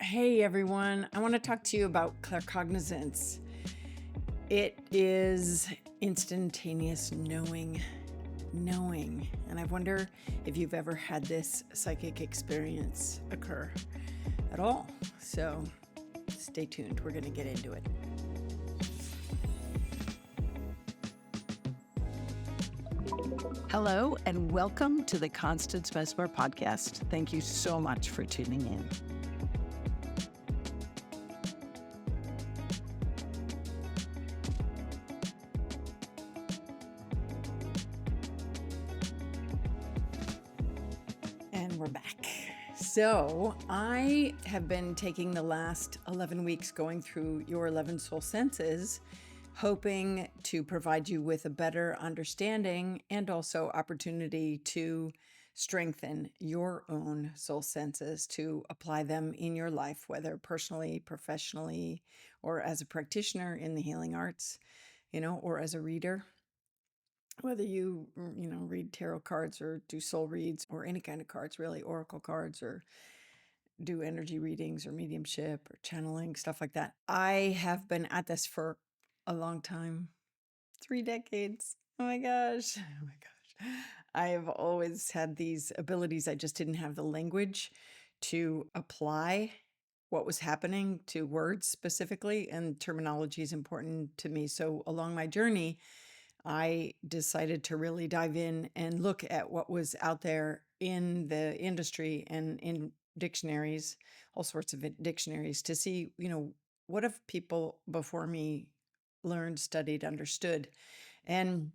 Hey everyone, I want to talk to you about ClairCognizance. It is instantaneous knowing. And I wonder if you've ever had this psychic experience occur at all. So stay tuned, we're going to get into it. Hello, and welcome to the Constance Messmer Podcast. Thank you so much for tuning in. And we're back. So I have been taking the last 11 weeks going through your 11 soul senses, hoping to provide you with a better understanding and also opportunity to strengthen your own soul senses, to apply them in your life, whether personally, professionally, or as a practitioner in the healing arts, or as a reader. Whether you read tarot cards or do soul reads or any kind of cards, really, oracle cards, or do energy readings or mediumship or channeling, stuff like that. I have been at this for a long time, 3 decades. Oh my gosh. Oh my gosh. I have always had these abilities. I just didn't have the language to apply what was happening to words specifically, and terminology is important to me. So along my journey, I decided to really dive in and look at what was out there in the industry and in dictionaries, all sorts of dictionaries, to see, what have people before me learned, studied, understood. And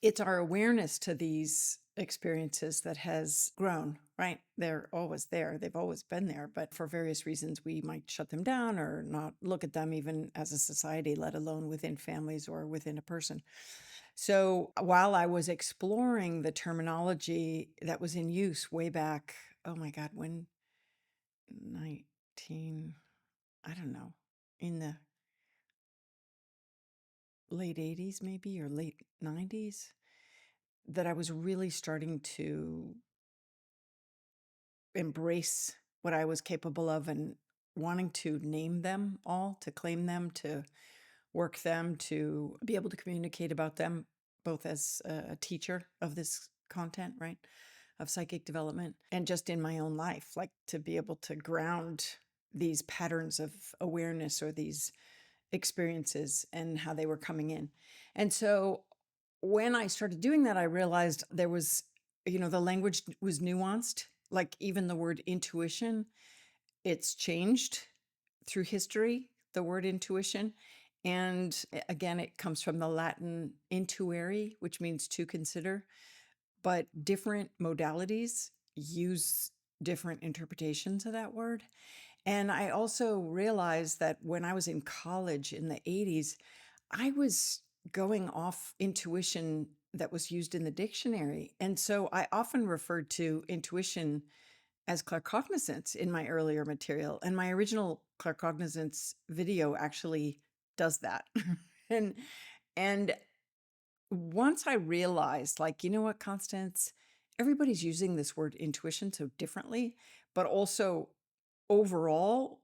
it's our awareness to these experiences that has grown, right? They're always there. They've always been there. But for various reasons, we might shut them down or not look at them even as a society, let alone within families or within a person. So while I was exploring the terminology that was in use way back, oh my God, when 19, I don't know, in the late 80s maybe, or late 90s, that I was really starting to embrace what I was capable of and wanting to name them all, to claim them, to work them, to be able to communicate about them, both as a teacher of this content, right? Of psychic development, and just in my own life, like to be able to ground these patterns of awareness or these experiences and how they were coming in. And so when I started doing that, I realized there was, the language was nuanced. Like even the word intuition, it's changed through history, the word intuition. And again, it comes from the Latin intuere, which means to consider. But different modalities use different interpretations of that word. And I also realized that when I was in college in the 80s, I was going off intuition that was used in the dictionary. And so I often referred to intuition as claircognizance in my earlier material. And my original claircognizance video actually does that. and and once I realized, like, you know what, Constance, everybody's using this word intuition so differently, but also overall,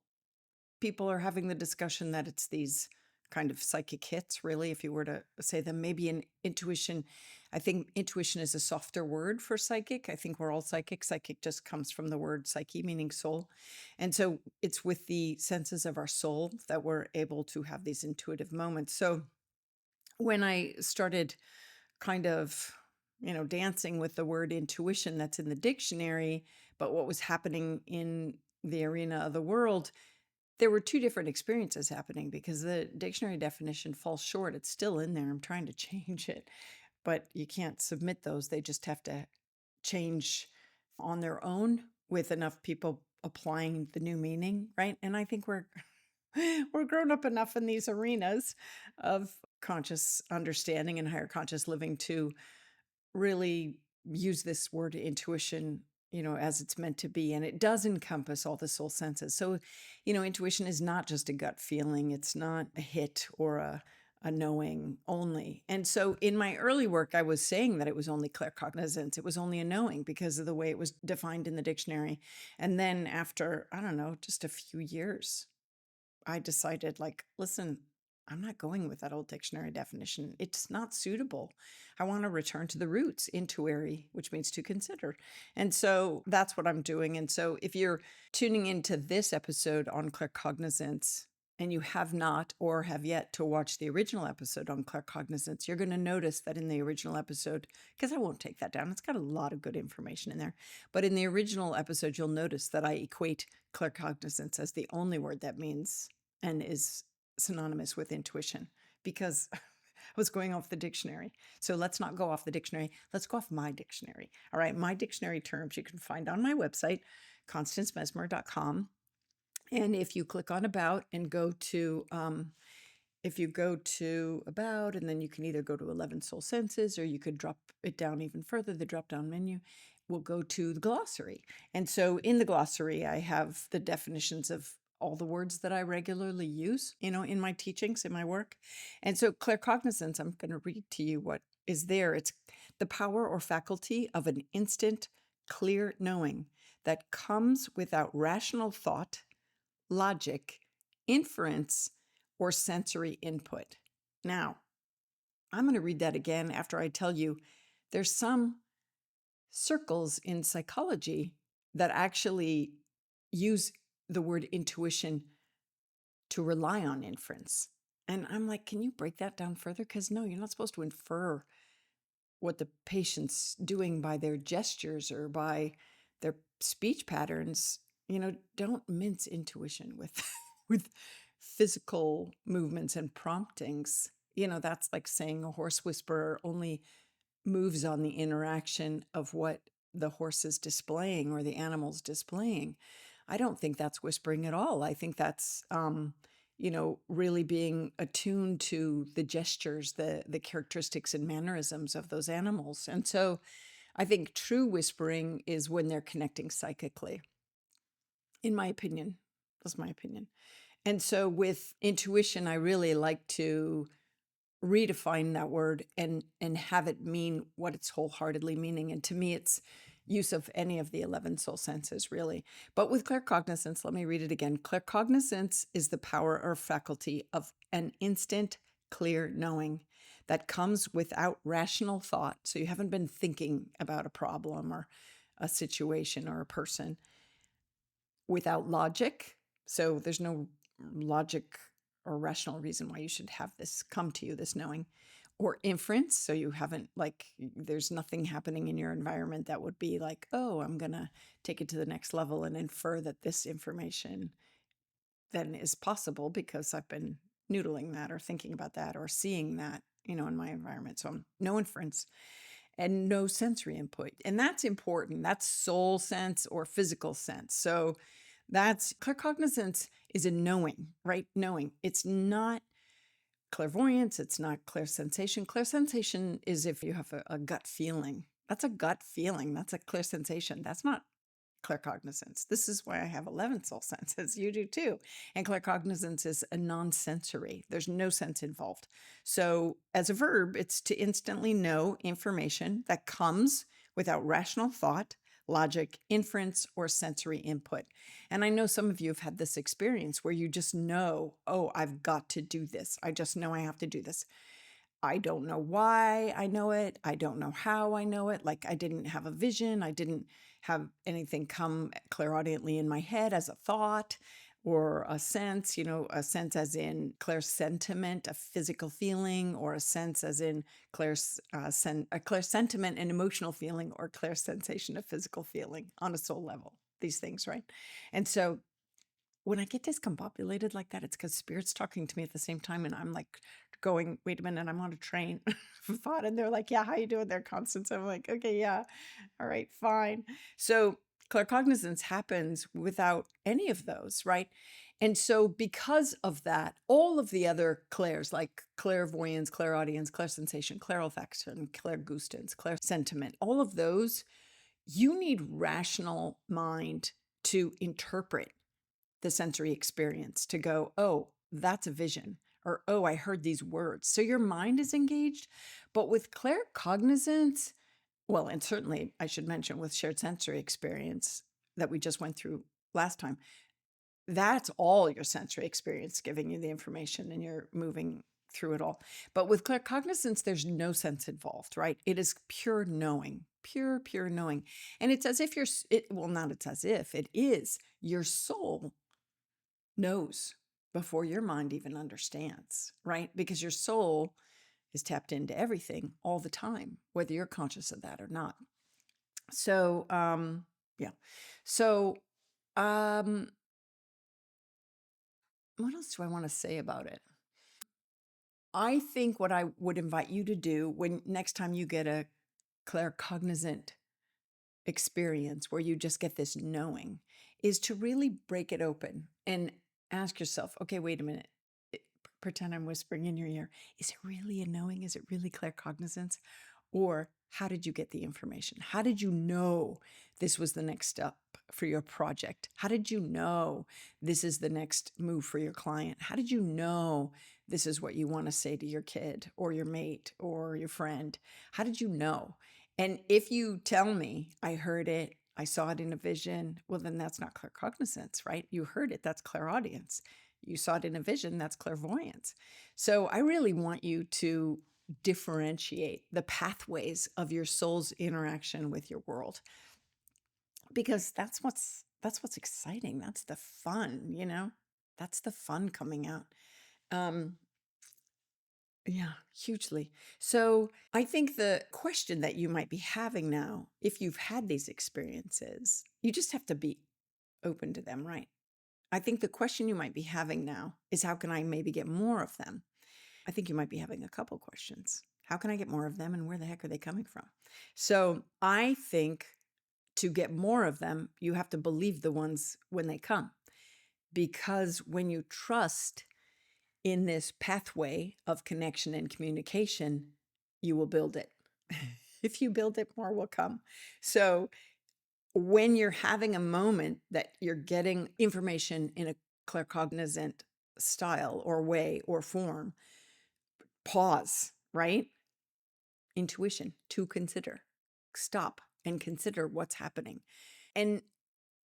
people are having the discussion that it's these kind of psychic hits, really, if you were to say them. Maybe in intuition, I think intuition is a softer word for psychic. I think we're all psychic. Psychic just comes from the word psyche, meaning soul. And so it's with the senses of our soul that we're able to have these intuitive moments. So when I started kind of, dancing with the word intuition that's in the dictionary, but what was happening in the arena of the world, there were two different experiences happening because the dictionary definition falls short. It's still in there. I'm trying to change it, but you can't submit those. They just have to change on their own with enough people applying the new meaning, right? And I think we're grown up enough in these arenas of conscious understanding and higher conscious living to really use this word intuition, as it's meant to be. And it does encompass all the soul senses. So, intuition is not just a gut feeling. It's not a hit or a knowing only. And so in my early work, I was saying that it was only claircognizance. It was only a knowing because of the way it was defined in the dictionary. And then after, I don't know, just a few years, I decided, like, listen, I'm not going with that old dictionary definition. It's not suitable. I want to return to the roots, intuary, which means to consider. And so that's what I'm doing. And so if you're tuning into this episode on claircognizance and you have not or have yet to watch the original episode on claircognizance, you're going to notice that in the original episode, because I won't take that down, it's got a lot of good information in there. But in the original episode, you'll notice that I equate claircognizance as the only word that means and is synonymous with intuition because I was going off the dictionary. So let's not go off the dictionary. Let's go off my dictionary. All right. My dictionary terms you can find on my website, constancemessmer.com. And if you click on about and go to, if you go to about, and then you can either go to 11 soul senses or you could drop it down even further, the drop down menu will go to the glossary. And so in the glossary, I have the definitions of all the words that I regularly use, in my teachings, in my work. And so claircognizance, I'm going to read to you what is there. It's the power or faculty of an instant, clear knowing that comes without rational thought, logic, inference, or sensory input. Now, I'm going to read that again after I tell you there's some circles in psychology that actually use the word intuition to rely on inference. And I'm like, can you break that down further? Because no, you're not supposed to infer what the patient's doing by their gestures or by their speech patterns. Don't mince intuition with with physical movements and promptings. That's like saying a horse whisperer only moves on the interaction of what the horse is displaying or the animal's displaying. I don't think that's whispering at all. I think that's, really being attuned to the gestures, the characteristics and mannerisms of those animals. And so I think true whispering is when they're connecting psychically, in my opinion. That's my opinion. And so with intuition, I really like to redefine that word and have it mean what it's wholeheartedly meaning. And to me, it's use of any of the 11 soul senses, really. But with claircognizance, let me read it again. Claircognizance is the power or faculty of an instant, clear knowing that comes without rational thought. So you haven't been thinking about a problem or a situation or a person, without logic. So there's no logic or rational reason why you should have this come to you, this knowing, or inference. So you haven't, there's nothing happening in your environment that would be like, oh, I'm going to take it to the next level and infer that this information then is possible because I've been noodling that or thinking about that or seeing that, in my environment. So no inference and no sensory input. And that's important. That's soul sense or physical sense. So that's claircognizance is a knowing, right? Knowing. It's not clairvoyance. It's not clairsensation. Clairsensation is if you have a gut feeling. That's a gut feeling. That's a clairsensation. That's not claircognizance. This is why I have 11 soul senses. You do too. And claircognizance is a non-sensory. There's no sense involved. So as a verb, it's to instantly know information that comes without rational thought, logic, inference, or sensory input. And I know some of you have had this experience where you just know, oh, I've got to do this. I just know I have to do this. I don't know why I know it. I don't know how I know it. Like I didn't have a vision. I didn't have anything come clairaudiently in my head as a thought or a sense, a sense as in clairsentiment, a physical feeling, or a sense as in a clairsentiment, an emotional feeling, or clairsensation, a physical feeling on a soul level, these things, right? And so when I get discombobulated like that, it's because spirit's talking to me at the same time. And I'm like going, wait a minute, I'm on a train of thought. And they're like, yeah, how you doing there, Constance? I'm like, okay, yeah. All right, fine. So claircognizance happens without any of those, right? And so because of that, all of the other clairs like clairvoyance, clairaudience, clairsensation, clairolfaction, clairgustance, clairsentiment, all of those, you need rational mind to interpret the sensory experience, to go, oh, that's a vision, or, oh, I heard these words. So your mind is engaged. But with claircognizance, well, and certainly I should mention with shared sensory experience that we just went through last time, that's all your sensory experience giving you the information and you're moving through it all. But with claircognizance, there's no sense involved, right? It is pure knowing, pure knowing. And it's as if well, not it's as if, it is your soul knows before your mind even understands, right? Because your soul is tapped into everything all the time, whether you're conscious of that or not. So, yeah. So, what else do I want to say about it? I think what I would invite you to do when next time you get a claircognizant experience where you just get this knowing is to really break it open and ask yourself, okay, wait a minute. Pretend I'm whispering in your ear. Is it really a knowing? Is it really claircognizance? Or how did you get the information? How did you know this was the next step for your project? How did you know this is the next move for your client? How did you know this is what you want to say to your kid or your mate or your friend? How did you know? And if you tell me, I heard it, I saw it in a vision, well, then that's not claircognizance, right? You heard it, that's clairaudience. You saw it in a vision, that's clairvoyance. So I really want you to differentiate the pathways of your soul's interaction with your world, because that's what's exciting. That's the fun. That's the fun coming out. um yeah, hugely. So I think the question that you might be having now, if you've had these experiences, you just have to be open to them, right? I think the question you might be having now is, how can I maybe get more of them? I think you might be having a couple questions. How can I get more of them, and where the heck are they coming from? So I think to get more of them, you have to believe the ones when they come. Because when you trust in this pathway of connection and communication, you will build it. If you build it, more will come. So when you're having a moment that you're getting information in a claircognizant style or way or form, pause, right? Intuition, to consider. Stop and consider what's happening. And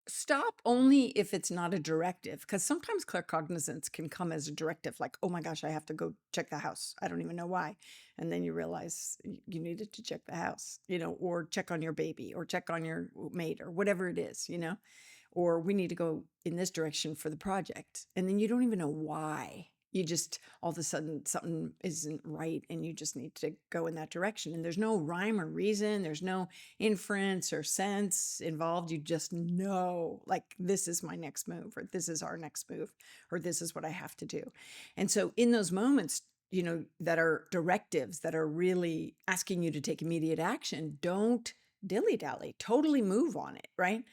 stop only if it's not a directive, because sometimes claircognizance can come as a directive, like, oh my gosh, I have to go check the house. I don't even know why. And then you realize you needed to check the house, or check on your baby or check on your mate or whatever it is, or we need to go in this direction for the project. And then you don't even know why. You just, all of a sudden, something isn't right and you just need to go in that direction. And there's no rhyme or reason. There's no inference or sense involved. You just know, like, this is my next move, or this is our next move, or this is what I have to do. And so in those moments, that are directives that are really asking you to take immediate action, don't dilly-dally, totally move on it, right?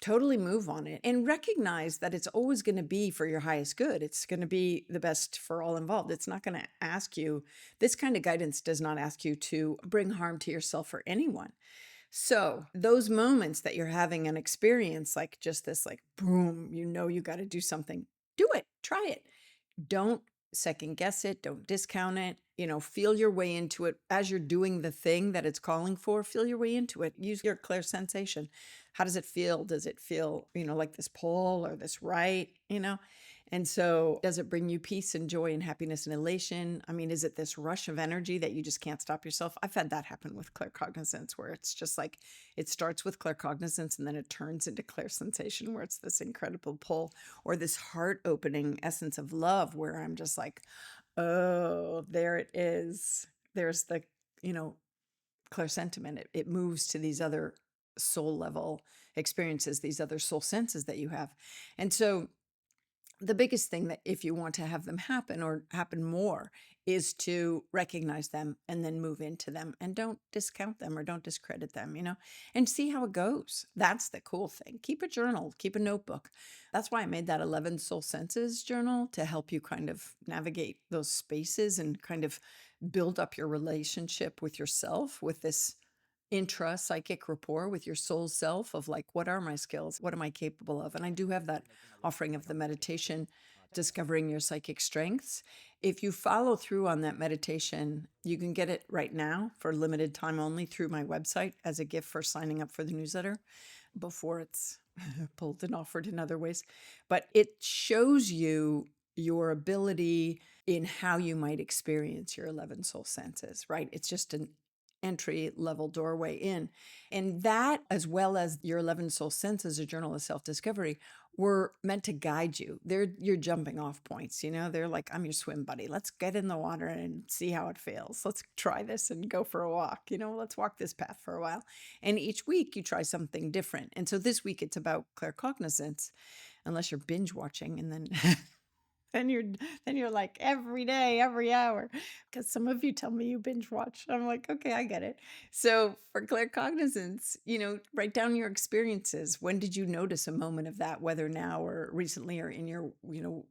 Totally move on it and recognize that it's always going to be for your highest good. It's going to be the best for all involved. It's not going to ask you, this kind of guidance does not ask you to bring harm to yourself or anyone. So those moments that you're having an experience, like just this, like, boom, you got to do something, do it, try it. Don't second guess it. Don't discount it. Feel your way into it as you're doing the thing that it's calling for. Feel your way into it. Use your clear sensation. How does it feel? Does it feel, like this pull or this right? And so does it bring you peace and joy and happiness and elation? I mean, is it this rush of energy that you just can't stop yourself? I've had that happen with claircognizance, where it's just like, it starts with claircognizance and then it turns into clear sensation, where it's this incredible pull, or this heart opening essence of love, where I'm just like, oh, there it is. There's the, clear sentiment. It moves to these other soul level experiences, these other soul senses that you have. And so the biggest thing, that if you want to have them happen or happen more, is to recognize them and then move into them, and don't discount them or don't discredit them, and see how it goes. That's the cool thing. Keep a journal, keep a notebook. That's why I made that 11 soul senses journal, to help you kind of navigate those spaces and kind of build up your relationship with yourself, with this intra psychic rapport with your soul self, of like, what are my skills? What am I capable of? And I do have that offering of the meditation discovering your psychic strengths. If you follow through on that meditation, you can get it right now for limited time only through my website as a gift for signing up for the newsletter before it's pulled and offered in other ways. But it shows you your ability in how you might experience your 11 soul senses, right? It's just an entry level doorway in. And that, as well as your 11 soul senses, a journal of self discovery, were meant to guide you. They're your jumping off points. They're like, I'm your swim buddy. Let's get in the water and see how it feels. Let's try this and go for a walk. Let's walk this path for a while. And each week you try something different. And so this week it's about claircognizance, unless you're binge watching, and then then you're like every day, every hour, because some of you tell me you binge watch. I'm like, okay, I get it. So for claircognizance, write down your experiences. When did you notice a moment of that, whether now or recently or in your,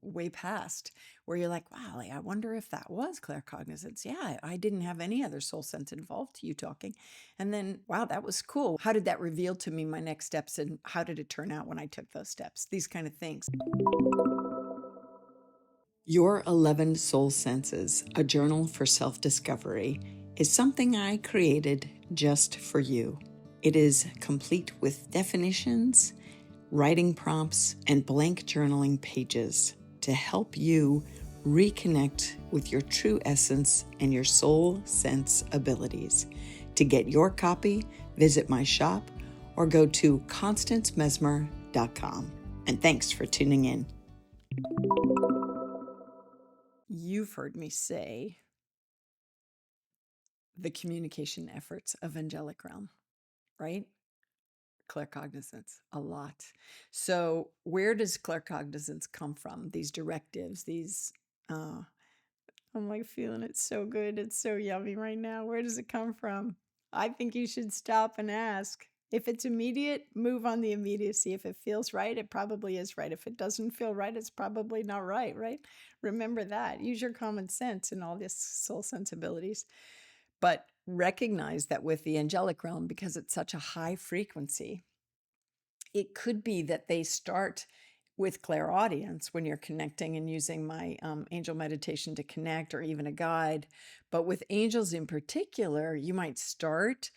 way past, where you're like, wow, I wonder if that was claircognizance. Yeah, I didn't have any other soul sense involved to you talking. And then, wow, that was cool. How did that reveal to me my next steps, and how did it turn out when I took those steps? These kind of things. Your 11 Soul Senses, a journal for self-discovery, is something I created just for you. It is complete with definitions, writing prompts, and blank journaling pages to help you reconnect with your true essence and your soul sense abilities. To get your copy, visit my shop or go to constancemessmer.com. And thanks for tuning in. You've heard me say the communication efforts of angelic realm, right? Claircognizance, a lot. So where does claircognizance come from? These directives, I'm like feeling it so good. It's so yummy right now. Where does it come from? I think you should stop and ask. If it's immediate, move on the immediacy. If it feels right, it probably is right. If it doesn't feel right, it's probably not right, right? Remember that. Use your common sense and all these soul sensibilities. But recognize that with the angelic realm, because it's such a high frequency, it could be that they start with clairaudience when you're connecting and using my angel meditation to connect, or even a guide. But with angels in particular, you might start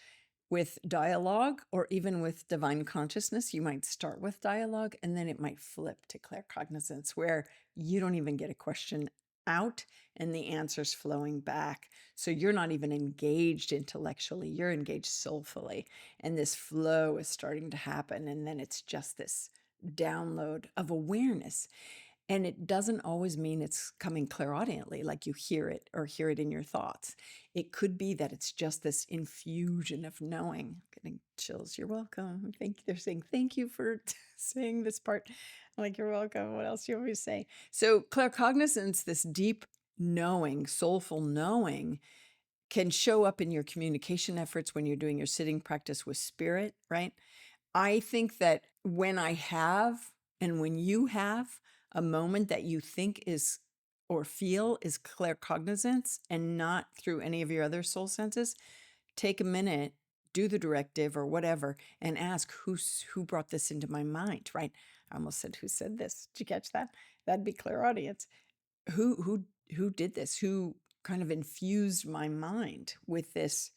with dialogue, or even with divine consciousness. You might start with dialogue, and then it might flip to claircognizance, where you don't even get a question out and the answer's flowing back. So you're not even engaged intellectually, you're engaged soulfully. And this flow is starting to happen. And then it's just this download of awareness. And it doesn't always mean it's coming clairaudiently, like you hear it or hear it in your thoughts. It could be that it's just this infusion of knowing. Getting chills. You're welcome. They're saying thank you for saying this part. I'm like, you're welcome. What else do you want me to say? So claircognizance, this deep knowing, soulful knowing, can show up in your communication efforts when you're doing your sitting practice with spirit, right? I think that when I have, and when you have a moment that you think is or feel is claircognizance and not through any of your other soul senses, take a minute, do the directive or whatever, and ask who brought this into my mind, right? I almost said who said this. Did you catch that? That'd be clairaudience. Who did this? Who kind of infused my mind with this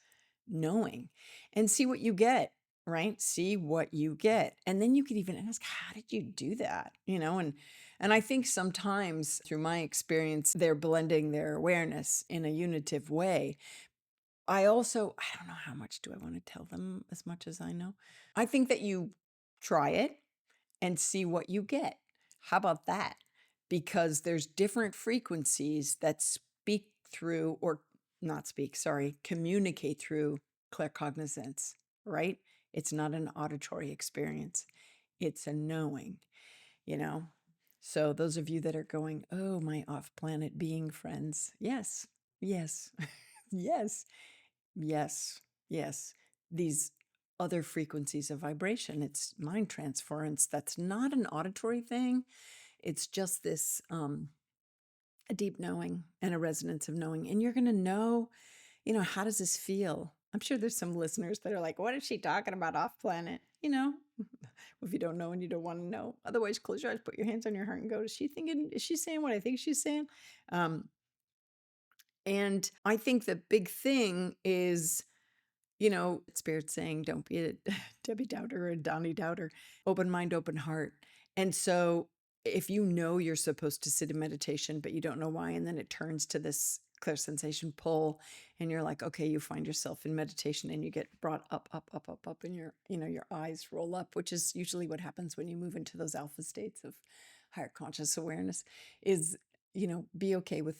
knowing? And see what you get, right? See what you get. And then you could even ask, how did you do that? And I think sometimes through my experience, they're blending their awareness in a unitive way. I don't know, how much do I want to tell them as much as I know? I think that you try it and see what you get. How about that? Because there's different frequencies that speak through, or not speak, sorry, communicate through claircognizance, right? It's not an auditory experience. It's a knowing, you know? So those of you that are going, oh, my off-planet being friends, yes, yes, yes, yes, yes. These other frequencies of vibration, it's mind transference. That's not an auditory thing. It's just this a deep knowing and a resonance of knowing. And you're going to know, how does this feel? I'm sure there's some listeners that are like, what is she talking about off planet? if you don't know and you don't want to know, otherwise close your eyes, put your hands on your heart and go, is she saying what I think she's saying? And I think the big thing is, Spirit saying, don't be a Debbie Doubter or a Donnie Doubter, open mind, open heart. And so if you're supposed to sit in meditation, but you don't know why, and then it turns to this clear sensation pull, and you're like, okay, you find yourself in meditation and you get brought up, up, up, up, up, and your eyes roll up, which is usually what happens when you move into those alpha states of higher conscious awareness, is, be okay with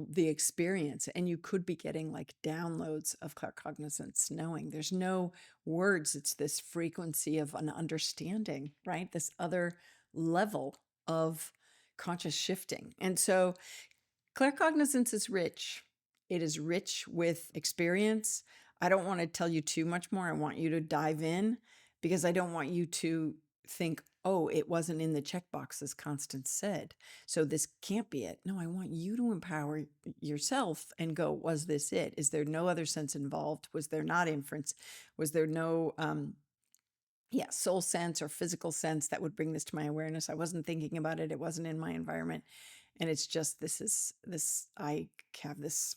the experience. And you could be getting like downloads of claircognizance, knowing there's no words. It's this frequency of an understanding, right? This other level of conscious shifting. And so claircognizance is rich. It is rich with experience. I don't want to tell you too much more. I want you to dive in because I don't want you to think, oh, it wasn't in the checkbox, as Constance said, so this can't be it. No, I want you to empower yourself and go, was this it? Is there no other sense involved? Was there not inference? Was there no soul sense or physical sense that would bring this to my awareness? I wasn't thinking about it. It wasn't in my environment. And it's just, I have this,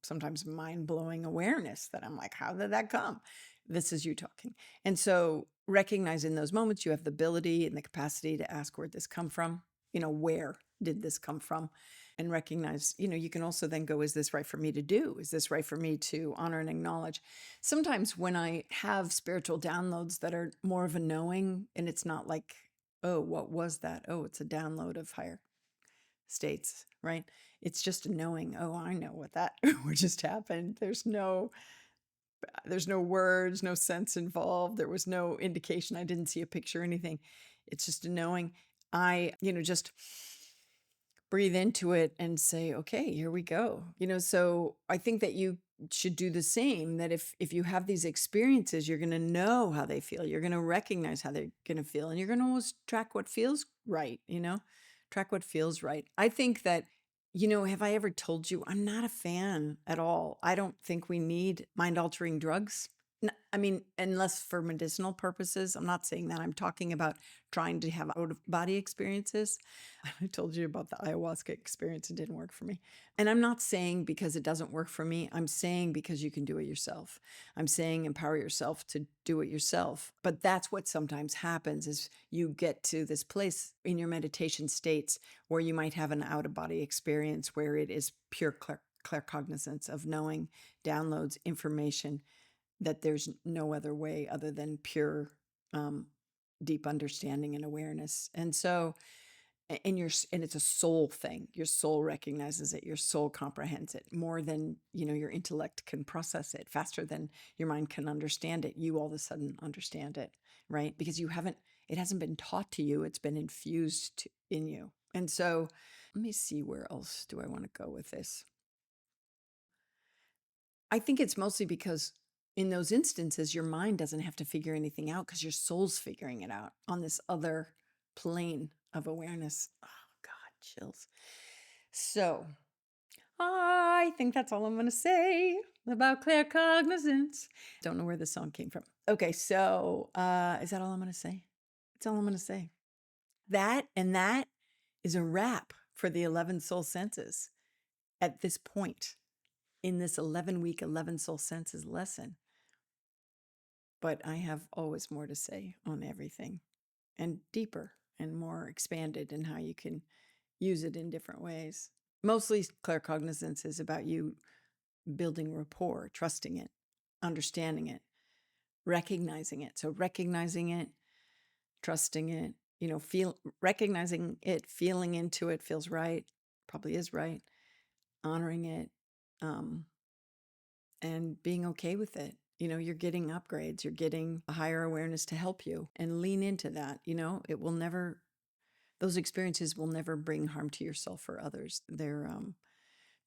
sometimes mind-blowing awareness that I'm like, how did that come? This is you talking. And so recognizing those moments, you have the ability and the capacity to ask, where'd this come from? Where did this come from? And recognize, you can also then go, is this right for me to do? Is this right for me to honor and acknowledge? Sometimes when I have spiritual downloads that are more of a knowing, and it's not like, oh, what was that? Oh, it's a download of higher states, right? It's just a knowing, oh, I know what just happened. There's no words, no sense involved. There was no indication. I didn't see a picture or anything. It's just a knowing. I, just breathe into it and say, okay, here we go. So I think that you should do the same, that if you have these experiences, you're going to know how they feel. You're going to recognize how they're going to feel, and you're going to always track what feels right, track what feels right. I think that, have I ever told you I'm not a fan at all? I don't think we need mind altering drugs. I mean, unless for medicinal purposes. I'm not saying that. I'm talking about trying to have out of body experiences. I told you about the ayahuasca experience. It didn't work for me. And I'm not saying because it doesn't work for me. I'm saying because you can do it yourself. I'm saying empower yourself to do it yourself. But that's what sometimes happens, is you get to this place in your meditation states where you might have an out of body experience where it is pure claircognizance of knowing, downloads, information, that there's no other way other than pure deep understanding and awareness. And so, and it's a soul thing. Your soul recognizes it. Your soul comprehends it more than, your intellect can process it, faster than your mind can understand it. You all of a sudden understand it, right? Because it hasn't been taught to you. It's been infused in you. And so let me see, where else do I want to go with this? I think it's mostly because in those instances, your mind doesn't have to figure anything out because your soul's figuring it out on this other plane of awareness. Oh, God, chills. So I think that's all I'm going to say about claircognizance. Don't know where the song came from. Okay, so is that all I'm going to say? That's all I'm going to say. That is a wrap for the 11 soul senses at this point in this 11-week 11 soul senses lesson. But I have always more to say on everything, and deeper and more expanded in how you can use it in different ways. Mostly claircognizance is about you building rapport, trusting it, understanding it, recognizing it. So recognizing it, trusting it, recognizing it, feeling into it, feels right, probably is right, honoring it, and being okay with it. You're getting upgrades, you're getting a higher awareness to help you, and lean into that. Those experiences will never bring harm to yourself or others. They're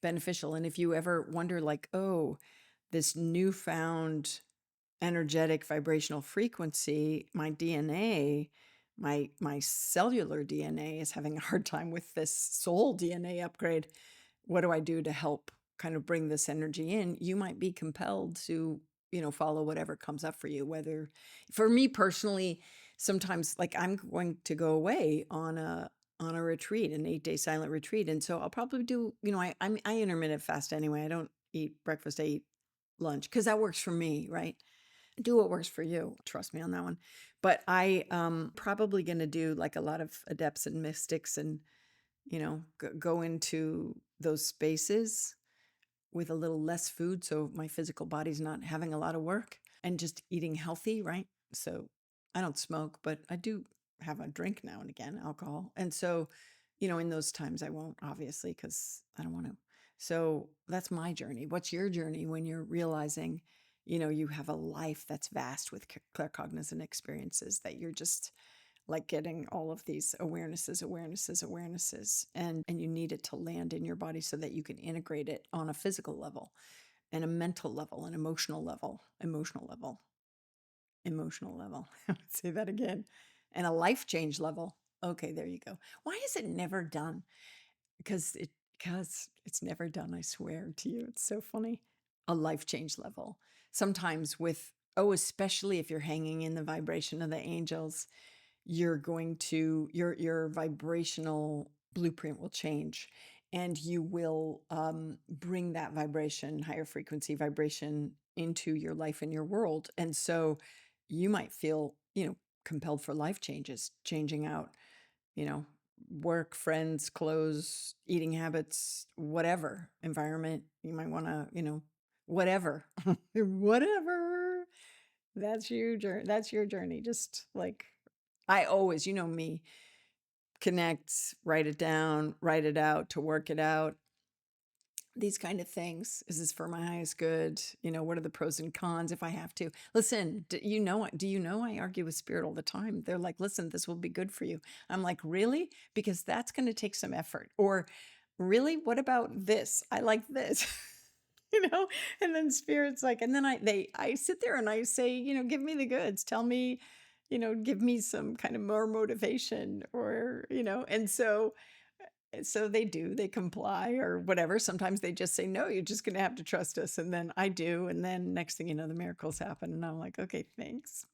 beneficial. And if you ever wonder, like, oh, this newfound energetic vibrational frequency, my DNA, my cellular DNA is having a hard time with this soul DNA upgrade. What do I do to help kind of bring this energy in? You might be compelled to follow whatever comes up for you. Whether for me personally, sometimes like I'm going to go away on a retreat, an 8-day silent retreat. And so I'll probably do, I intermittent fast anyway. I don't eat breakfast, I eat lunch because that works for me, right? Do what works for you. Trust me on that one. But I probably going to do like a lot of adepts and mystics and, go into those spaces with a little less food. So my physical body's not having a lot of work and just eating healthy, right? So I don't smoke, but I do have a drink now and again, alcohol. And so, in those times I won't, obviously, because I don't want to. So that's my journey. What's your journey when you're realizing, you have a life that's vast with claircognizant experiences that you're just like getting all of these awarenesses, and you need it to land in your body so that you can integrate it on a physical level and a mental level, an emotional level. Say that again. And a life change level. Okay, there you go. Why is it never done? Because it's never done, I swear to you. It's so funny. A life change level. Sometimes especially if you're hanging in the vibration of the angels, you're going to your vibrational blueprint will change, and you will bring that vibration, higher frequency vibration, into your life and your world. And so you might feel compelled for life changes, changing out you know work, friends, clothes, eating habits, whatever environment you might want to whatever. Whatever. That's your journey. Just like I always, me, connect, write it down, write it out, to work it out. These kind of things. Is this for my highest good? What are the pros and cons if I have to? Listen, do you know I argue with spirit all the time? They're like, listen, this will be good for you. I'm like, really? Because that's going to take some effort. Or really, what about this? I like this. And then spirit's like, and then I sit there and I say, give me the goods, tell me, give me some kind of more motivation, or and so they comply or whatever. Sometimes they just say, no, you're just going to have to trust us. And then I do, and then next thing you know, the miracles happen, and I'm like, okay, thanks.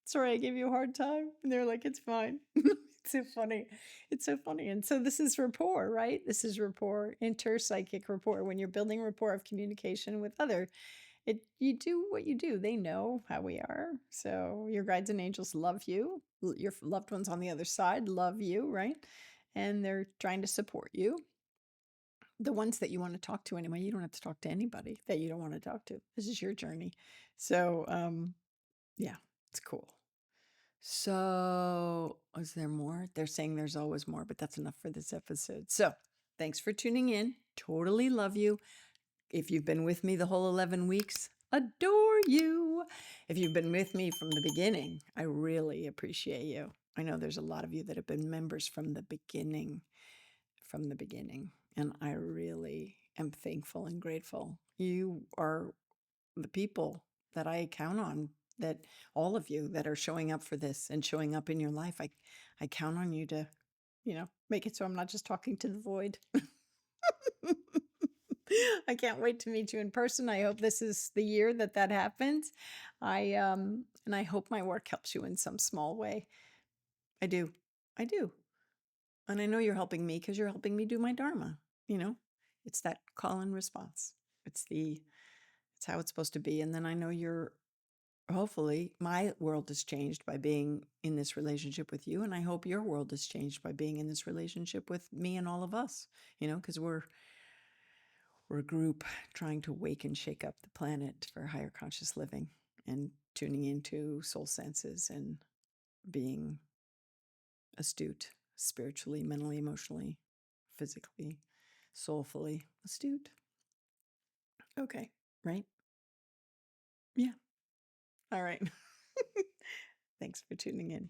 Sorry I gave you a hard time. And they're like, it's fine. It's so funny. It's so funny. And so this is rapport, right? This is rapport, interpsychic rapport. When you're building rapport of communication with other, you do what you do. They know how we are. So your guides and angels love you. Your loved ones on the other side love you, right? And they're trying to support you. The ones that you want to talk to anyway. You don't have to talk to anybody that you don't want to talk to. This is your journey. So yeah, it's cool. So, is there more? They're saying there's always more, but that's enough for this episode. So, thanks for tuning in. Totally love you. If you've been with me the whole 11 weeks, adore you. If you've been with me from the beginning, I really appreciate you. I know there's a lot of you that have been members from the beginning, and I really am thankful and grateful. You are the people that I count on, that all of you that are showing up for this and showing up in your life. I count on you to, make it so I'm not just talking to the void. I can't wait to meet you in person. I hope this is the year that happens. And I hope my work helps you in some small way. I do. I do. And I know you're helping me because you're helping me do my dharma. It's that call and response. It's how it's supposed to be. And then I know hopefully my world is changed by being in this relationship with you. And I hope your world is changed by being in this relationship with me and all of us, because we're a group trying to wake and shake up the planet for higher conscious living and tuning into soul senses and being astute, spiritually, mentally, emotionally, physically, soulfully astute. Okay, right? Yeah. All right. Thanks for tuning in.